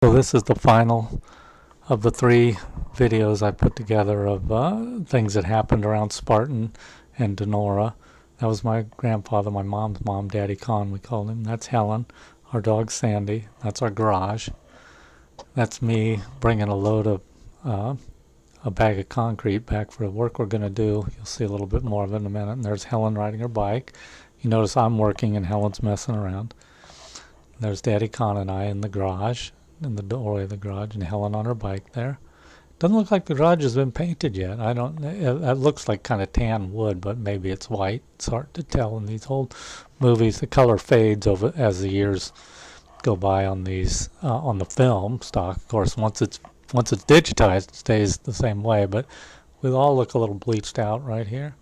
So this is the final of the 3 videos I put together of things that happened around Spartan and Donora. That was my grandfather, my mom's mom, Daddy Con, we called him. That's Helen, our dog Sandy. That's our garage. That's me bringing a load of a bag of concrete back for the work we're going to do. You'll see a little bit more of it in a minute. And there's Helen riding her bike. You notice I'm working and Helen's messing around. There's Daddy Con and I in the garage, in the doorway of the garage, and Helen on her bike there. Doesn't look like the garage has been painted yet. I don't. It looks like kind of tan wood, but maybe it's white. It's hard to tell in these old movies. The color fades over as the years go by on these on the film stock. Of course, once it's digitized, it stays the same way. But we all look a little bleached out right here.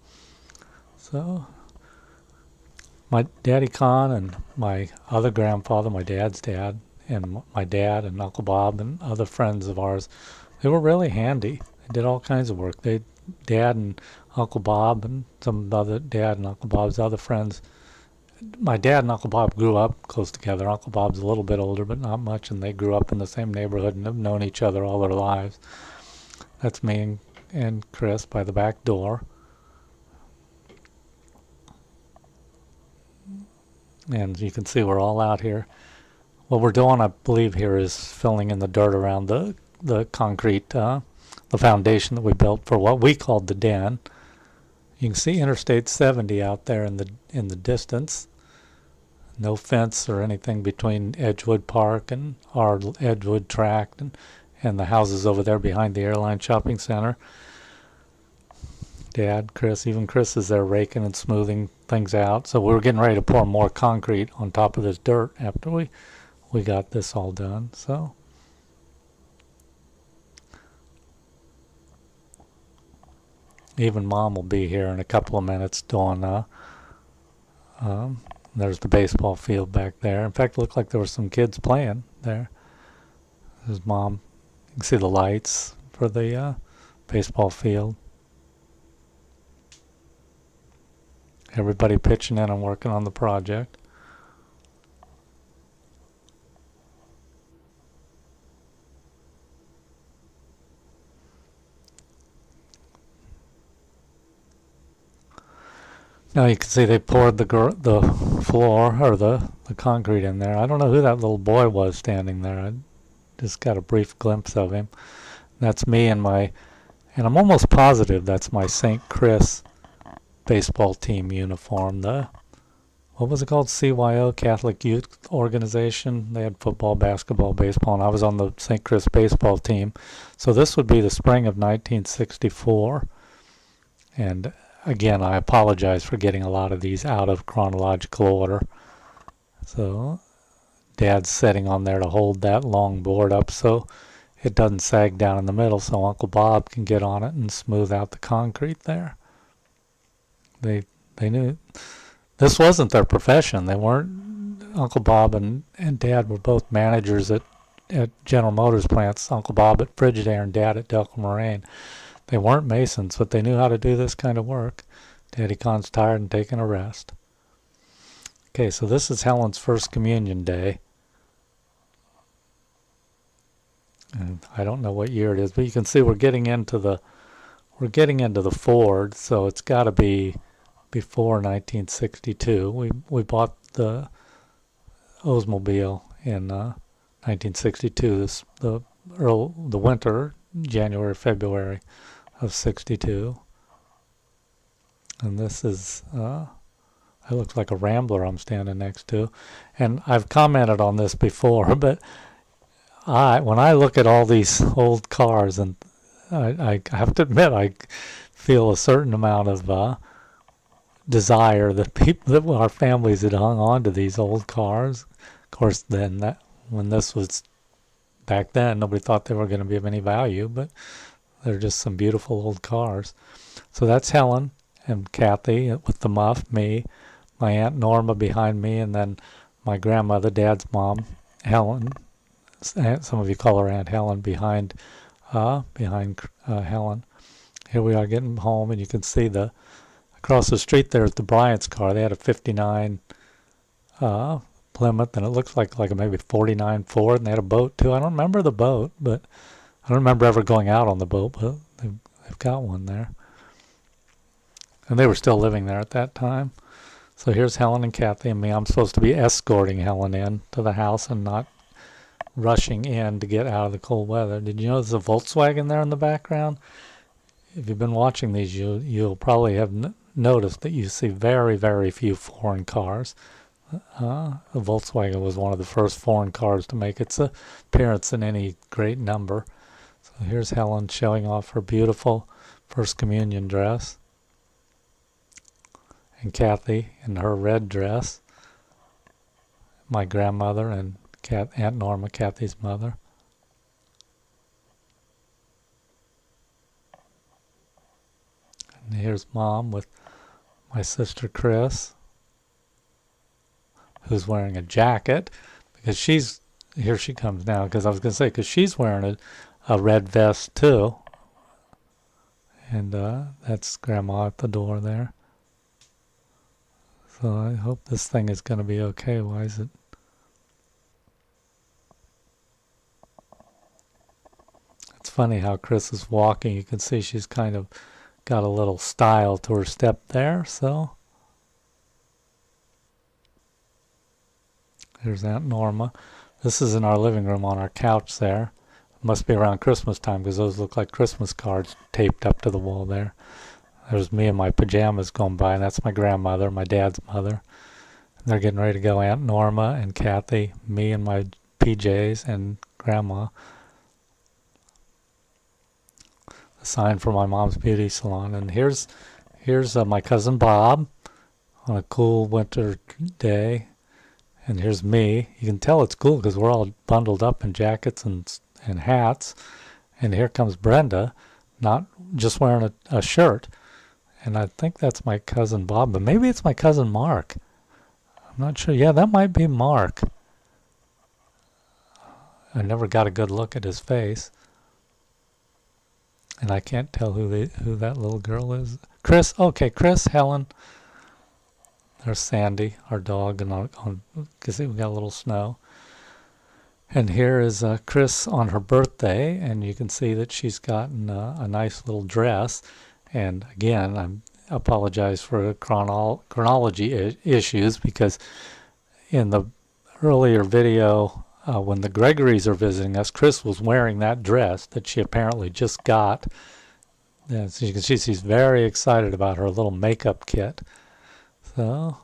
So my Daddy Con and my other grandfather, my dad's dad, and my dad and Uncle Bob and other friends of ours, they were really handy. They did all kinds of work. Dad and Uncle Bob and some other Dad and Uncle Bob's other friends. My dad and Uncle Bob grew up close together. Uncle Bob's a little bit older, but not much, and they grew up in the same neighborhood and have known each other all their lives. That's me and Chris by the back door. And you can see we're all out here. What we're doing, I believe, here is filling in the dirt around the concrete, the foundation that we built for what we called the den. You can see Interstate 70 out there in the distance. No fence or anything between Edgewood Park and our Edgewood tract and the houses over there behind the Airline Shopping Center. Dad, Chris, even Chris is there raking and smoothing things out. So we were getting ready to pour more concrete on top of this dirt after we got this all done. So even Mom will be here in a couple of minutes doing there's the baseball field back there. In fact, it looked like there were some kids playing there. There's Mom. You can see the lights for the baseball field. Everybody pitching in and working on the project. Now you can see they poured the floor or the concrete in there. I don't know who that little boy was standing there. I just got a brief glimpse of him. That's me and I'm almost positive that's my St. Chris baseball team uniform. What was it called? CYO, Catholic Youth Organization. They had football, basketball, baseball, and I was on the St. Chris baseball team. So this would be the spring of 1964. And again, I apologize for getting a lot of these out of chronological order. So Dad's sitting on there to hold that long board up so it doesn't sag down in the middle, so Uncle Bob can get on it and smooth out the concrete there. They knew this wasn't their profession. They weren't. Uncle Bob and Dad were both managers at General Motors plants. Uncle Bob at Frigidaire and Dad at Delco Moraine. They weren't masons, but they knew how to do this kind of work. Daddy Con's tired and taking a rest. Okay, so this is Helen's first communion day. And I don't know what year it is, but you can see we're getting into the Ford, so it's got to be before 1962. We bought the Oldsmobile in 1962. The winter, January, February of 62. And this is it looks like a Rambler I'm standing next to. And I've commented on this before, but when I look at all these old cars, and I have to admit I feel a certain amount of desire that our families had hung on to these old cars. Of course, then when this was back then, nobody thought they were going to be of any value, but they're just some beautiful old cars. So that's Helen and Kathy with the muff, me, my Aunt Norma behind me, and then my grandmother, Dad's mom, Helen. Some of you call her Aunt Helen behind Helen. Here we are getting home, and you can see across the street there's the Bryant's car. They had a 59 Plymouth, and it looks like a maybe 49 Ford, and they had a boat too. I don't remember the boat, but I don't remember ever going out on the boat, but they've got one there. And they were still living there at that time. So here's Helen and Kathy and me. I'm supposed to be escorting Helen in to the house and not rushing in to get out of the cold weather. Did you notice a Volkswagen there in the background? If you've been watching these, you'll probably have noticed that you see very, very few foreign cars. The Volkswagen was one of the first foreign cars to make its appearance in any great number. So here's Helen showing off her beautiful First Communion dress. And Kathy in her red dress. My grandmother and Aunt Norma, Kathy's mother. And here's Mom with my sister Chris, who's wearing a jacket, because here she comes now, because I was going to say, because she's wearing a red vest too. And that's Grandma at the door there. So I hope this thing is going to be okay. Why is it? It's funny how Chris is walking. You can see she's kind of got a little style to her step there. So here's Aunt Norma. This is in our living room on our couch there. It must be around Christmas time because those look like Christmas cards taped up to the wall there. There's me in my pajamas going by, and that's my grandmother, my dad's mother. And they're getting ready to go. Aunt Norma and Kathy, me in my PJs, and Grandma. A sign for my mom's beauty salon. And here's my cousin Bob on a cool winter day. And here's me. You can tell it's cool because we're all bundled up in jackets and hats. And here comes Brenda, not just wearing a shirt. And I think that's my cousin Bob, but maybe it's my cousin Mark. I'm not sure. Yeah, that might be Mark. I never got a good look at his face. And I can't tell who that little girl is. Chris, okay, Chris, Helen. There's Sandy, our dog, and because we got a little snow. And here is Chris on her birthday, and you can see that she's gotten a nice little dress. And again, I apologize for chronology issues, because in the earlier video, when the Gregorys are visiting us, Chris was wearing that dress that she apparently just got. And so you can see she's very excited about her little makeup kit. So,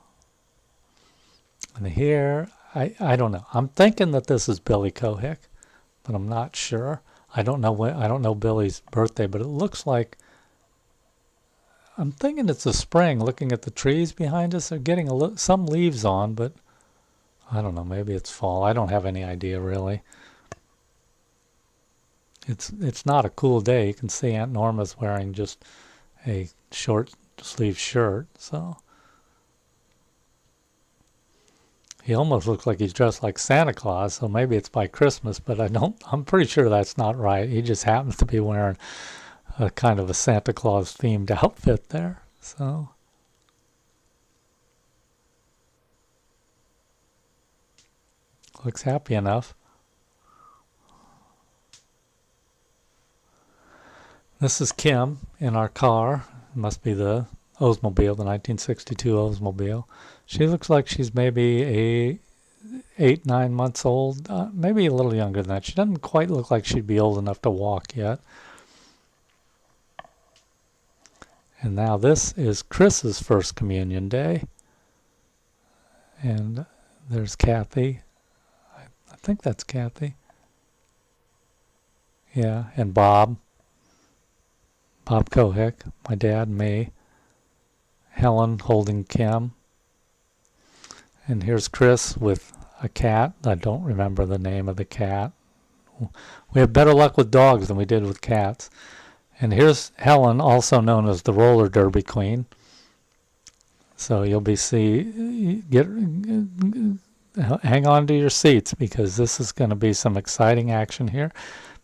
and here, I don't know. I'm thinking that this is Billy Kohick, but I'm not sure. I don't know Billy's birthday, but it looks like, I'm thinking it's the spring. Looking at the trees behind us, they're getting some leaves on, but I don't know. Maybe it's fall. I don't have any idea really. It's not a cool day. You can see Aunt Norma's wearing just a short sleeve shirt. So he almost looks like he's dressed like Santa Claus. So maybe it's by Christmas, but I'm pretty sure that's not right. He just happens to be wearing a kind of a Santa Claus themed outfit there. So looks happy enough. This is Kim in our car. It must be the Oldsmobile, the 1962 Oldsmobile. She looks like she's maybe 8-9 months old, maybe a little younger than that. She doesn't quite look like she'd be old enough to walk yet. And now this is Chris's First Communion Day. And there's Kathy. I think that's Kathy. Yeah, and Bob Kohick, my dad, me. Helen holding Kim. And here's Chris with a cat. I don't remember the name of the cat. We have better luck with dogs than we did with cats. And here's Helen, also known as the roller derby queen. So you'll be hang on to your seats, because this is going to be some exciting action here.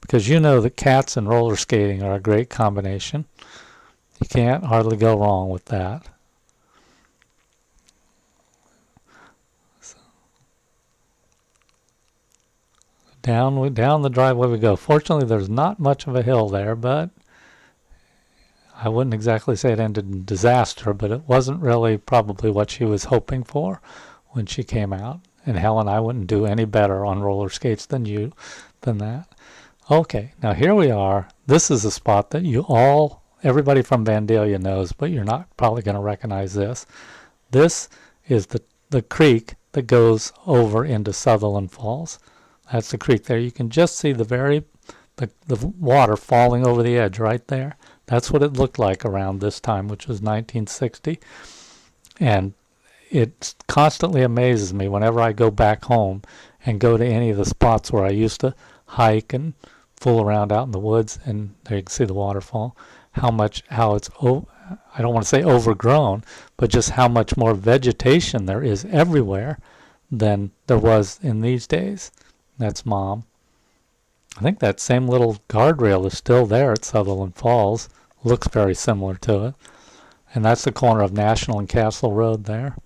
Because you know that cats and roller skating are a great combination. You can't hardly go wrong with that. down the driveway we go. Fortunately, there's not much of a hill there, but I wouldn't exactly say it ended in disaster, but it wasn't really probably what she was hoping for when she came out. And Helen, I wouldn't do any better on roller skates than that. Okay, now here we are. This is a spot that everybody from Vandalia knows, but you're not probably going to recognize this. This is the creek that goes over into Sutherland Falls. That's the creek there. You can just see the water falling over the edge right there. That's what it looked like around this time, which was 1960. And it constantly amazes me whenever I go back home and go to any of the spots where I used to hike and fool around out in the woods, and there you can see the waterfall, how it's, I don't want to say overgrown, but just how much more vegetation there is everywhere than there was in these days. That's Mom. I think that same little guardrail is still there at Sutherland Falls. Looks very similar to it. And that's the corner of National and Castle Road there.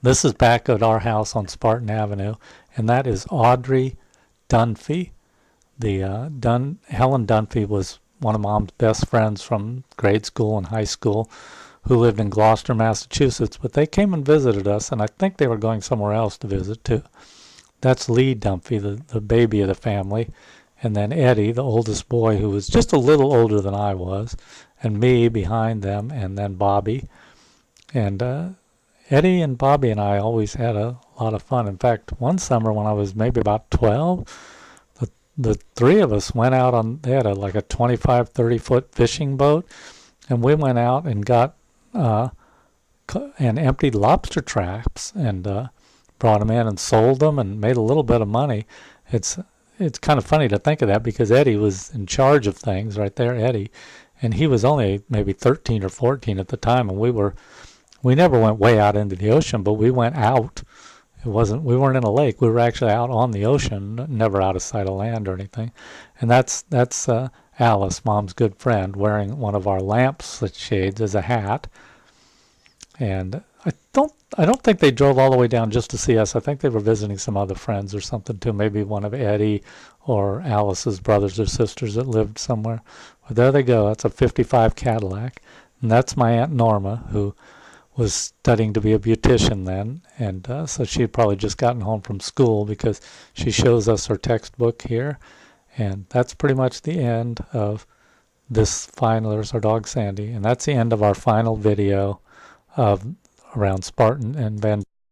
This is back at our house on Spartan Avenue, and that is Audrey Dunphy. Helen Dunphy was one of Mom's best friends from grade school and high school, who lived in Gloucester, Massachusetts, but they came and visited us, and I think they were going somewhere else to visit too. That's Lee Dunphy, the baby of the family, and then Eddie, the oldest boy, who was just a little older than I was, and me behind them, and then Bobby. And Eddie and Bobby and I always had a lot of fun. In fact, one summer when I was maybe about 12, the three of us went out they had like a 25, 30-foot fishing boat, and we went out and got and emptied lobster traps and brought them in and sold them and made a little bit of money. It's kind of funny to think of that because Eddie was in charge of things right there, Eddie, and he was only maybe 13 or 14 at the time, and we never went way out into the ocean, but we went out. We weren't in a lake. We were actually out on the ocean, never out of sight of land or anything. And that's Alice, Mom's good friend, wearing one of our lamp shades as a hat. And I don't think they drove all the way down just to see us. I think they were visiting some other friends or something too. Maybe one of Eddie or Alice's brothers or sisters that lived somewhere. But there they go. That's a 55 Cadillac. And that's my Aunt Norma, who was studying to be a beautician then, and so she had probably just gotten home from school because she shows us her textbook here. And that's pretty much the end of this there's our dog Sandy, and that's the end of our final video of around Spartan and Van